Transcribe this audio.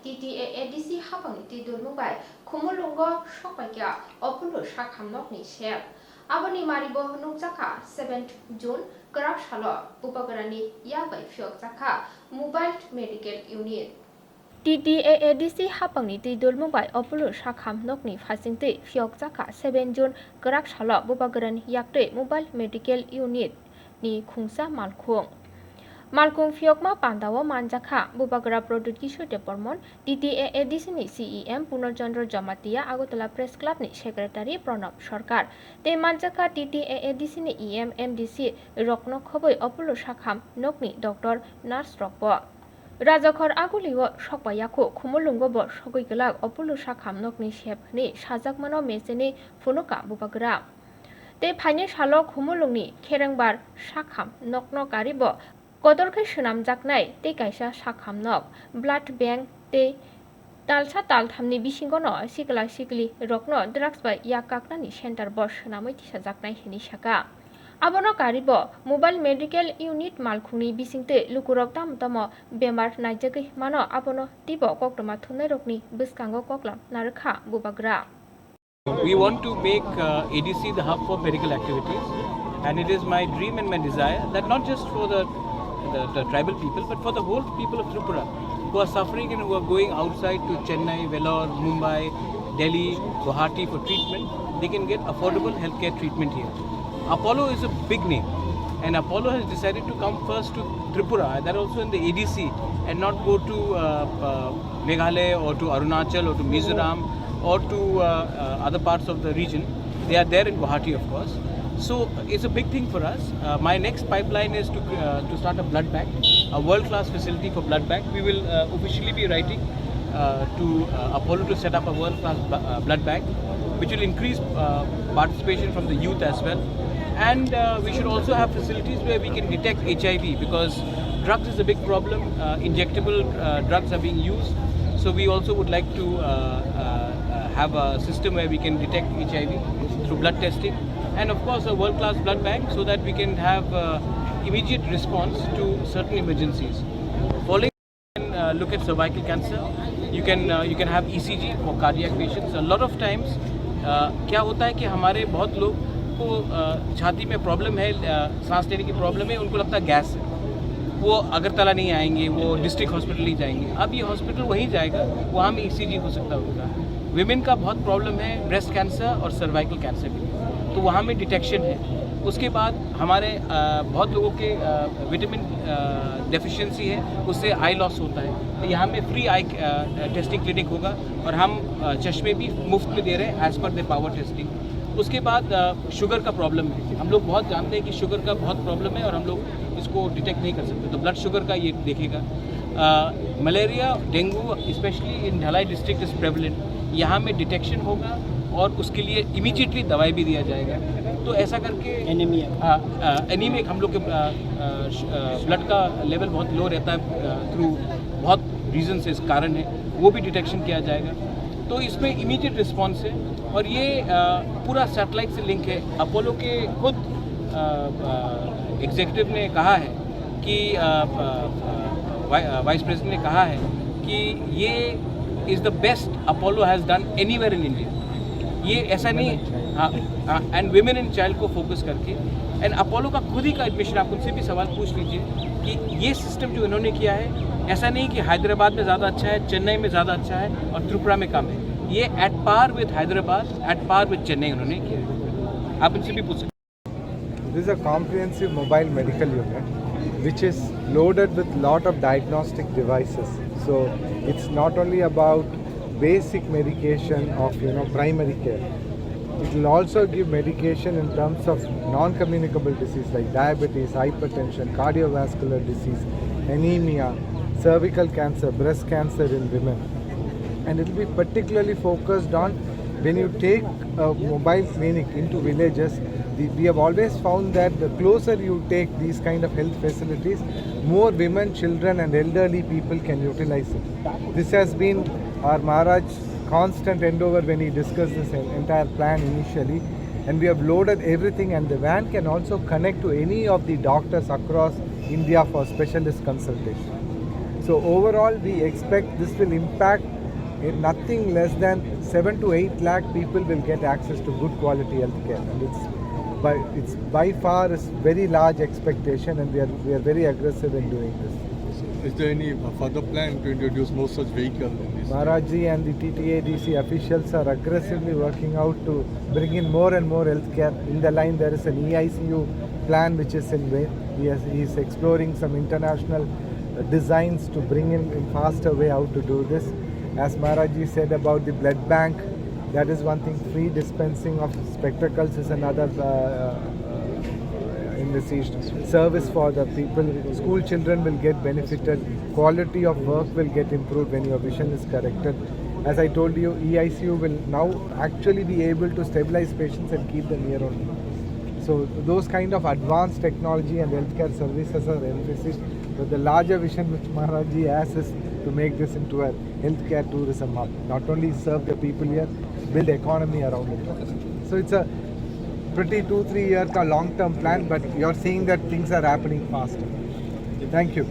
TTAADC hapangni tidul mungbai khumulungo shokpaikya opulu shakhamnokni shep aboni maribo nukjaka 7th June Karak Shalo Upagarani Yabai Fyok Jaka Mobile Medical Unit TTAADC hapangni tidul mungbai opulu shakhamnokni phasingte Fyok Jaka 7 June Karak Shalo Upagarani Yakte Mobile Medical Unit ni khungsa malkhung Malkung Fyokma Pandawa Manjaka Bubagra Product Kishu Department TTAADC ni CEM Punarchandra Jamatia Agotala Press Club ni Secretary Pranab Sarkar Te Manjaka TTAADC ni EM MDC Rokno Khoboi Opulu Shakham Nokni Dr. Nurse Rokbo Rajakhor Aguliwo Shokbayako Khumulungobo Shogoigalak Opulu Shakham Nokni Shep ni Shajakmano Meseni Funuka Bubagra Te Phane Shalo Khumulungni Kherengbar Shakham Nokno Karibo Kodorke Shunam Jaknai, Te Kaisa Shakhamnok, Blood Bank, Te Talsa Talthamni Bishingono, Sikla Sikli, Rokno, Drugs by Yakaknani Center Bosch, Namiti Jaknai Hinishaka. Abono Karibo, Mobile Medical Unit Malkuni Bisingte, Lukurok Tamtamo, Bemar Najaki, Mano, Abono, Tibo, Koktoma Tunerokni, Biskango Koklam, Naraka, Bubagra. We want to make ADC the hub for medical activities, and it is my dream and my desire that not just for the tribal people, but for the whole people of Tripura who are suffering and who are going outside to Chennai, Vellore, Mumbai, Delhi, Guwahati for treatment, they can get affordable healthcare treatment here. Apollo is a big name, and Apollo has decided to come first to Tripura, that also in the ADC, and not go to Meghalaya or to Arunachal or to Mizoram or to other parts of the region. They are there in Guwahati, of course. So it's a big thing for us. My next pipeline is to start a blood bank, a world-class facility for blood bank. We will officially be writing to Apollo to set up a world-class blood bank, which will increase participation from the youth as well. And we should also have facilities where we can detect HIV, because drugs is a big problem. Injectable drugs are being used. So we also would like to have a system where we can detect HIV through blood testing. And of course a world-class blood bank so that we can have immediate response to certain emergencies. Following, you can look at cervical cancer. You can have ECG for cardiac patients. A lot of times क्या होता है कि हमारे बहुत लोग को छाती में प्रॉब्लम है, सांस लेने की प्रॉब्लम है, उनको लगता है गैस है, वो अगरतला नहीं आएंगे, वो डिस्ट्रिक्ट हॉस्पिटल नहीं जाएंगे. अब ये हॉस्पिटल वहीं जाएगा, वहाँ में ECG हो सकता होगा. विमेन का बहुत प्रॉब्लम है, ब्रेस्ट कैंसर और सर्वाइकल कैंसर भी, तो वहाँ में डिटेक्शन है. उसके बाद हमारे बहुत लोगों के विटामिन डेफिशिएंसी है, उससे आई लॉस होता है, तो यहाँ में फ्री आई टेस्टिंग क्लिनिक होगा और हम चश्मे भी मुफ्त में दे रहे हैं as per the power testing. उसके बाद शुगर का प्रॉब्लम है, हम लोग बहुत जानते हैं कि शुगर का बहुत प्रॉब्लम है और हम लोग इसको डिटेक्ट नहीं कर सकते, तो ब्लड शुगर का ये देखेगा. मलेरिया, डेंगू स्पेशली इन ढलाई डिस्ट्रिक्ट इज प्रेवलेंट, यहाँ में डिटेक्शन होगा और उसके लिए इमीडिएटली दवाई भी दिया जाएगा. तो ऐसा करके एनीमिक हम लोग के ब्लड का लेवल बहुत लो रहता है थ्रू बहुत रीजन से, इस कारण है, वो भी डिटेक्शन किया जाएगा. तो इसमें इमीडिएट रिस्पॉन्स है और ये पूरा सैटेलाइट से लिंक है. अपोलो के खुद एग्जीक्यूटिव ने कहा है कि वाइस प्रेसिडेंट ने कहा है कि ये is the best Apollo has done anywhere in India. ये ऐसा नहीं, एंड विमेन एंड चाइल्ड को फोकस करके. एंड अपोलो का खुद ही का एडमिशन, आप उनसे भी सवाल पूछ लीजिए कि ये सिस्टम जो इन्होंने किया है, ऐसा नहीं कि हैदराबाद में ज़्यादा अच्छा है, चेन्नई में ज़्यादा अच्छा है और त्रिपुरा में कम है. ये at par with Hyderabad, at par with Chennai उन्होंने किया है. आप उनसे भी पूछ सकते. This is a comprehensive mobile medical unit which is loaded with lot of diagnostic devices. So it's not only about basic medication of primary care. It will also give medication in terms of non-communicable disease like diabetes, hypertension, cardiovascular disease, anemia, cervical cancer, breast cancer in women. And it will be particularly focused on when you take a mobile clinic into villages. We have always found that the closer you take these kind of health facilities, more women, children and elderly people can utilize it. This has been our Maharaj's constant endeavor when he discussed this entire plan initially, and we have loaded everything, and the van can also connect to any of the doctors across India for specialist consultation. So overall, we expect this will impact in nothing less than 7 to 8 lakh people will get access to good quality healthcare, and it's by far a very large expectation, and we are very aggressive in doing this. Is there any further plan to introduce more such vehicles in this? Maharajji and the TTADC officials are aggressively working out to bring in more and more healthcare. In the line, there is an EICU plan which is in way. He is exploring some international designs to bring in faster way how to do this. As Maharajji said about the blood bank, that is one thing. Free dispensing of spectacles is another envisaged service for the people. School children will get benefited. Quality of work will get improved when your vision is corrected. As I told you, EICU will now actually be able to stabilize patients and keep them here only. So those kind of advanced technology and healthcare services are envisaged. But the larger vision which Maharajji has is to make this into a healthcare tourism hub. Not only serve the people here, build economy around it. So it's a pretty 2-3 year long-term plan, but you're seeing that things are happening faster. Thank you.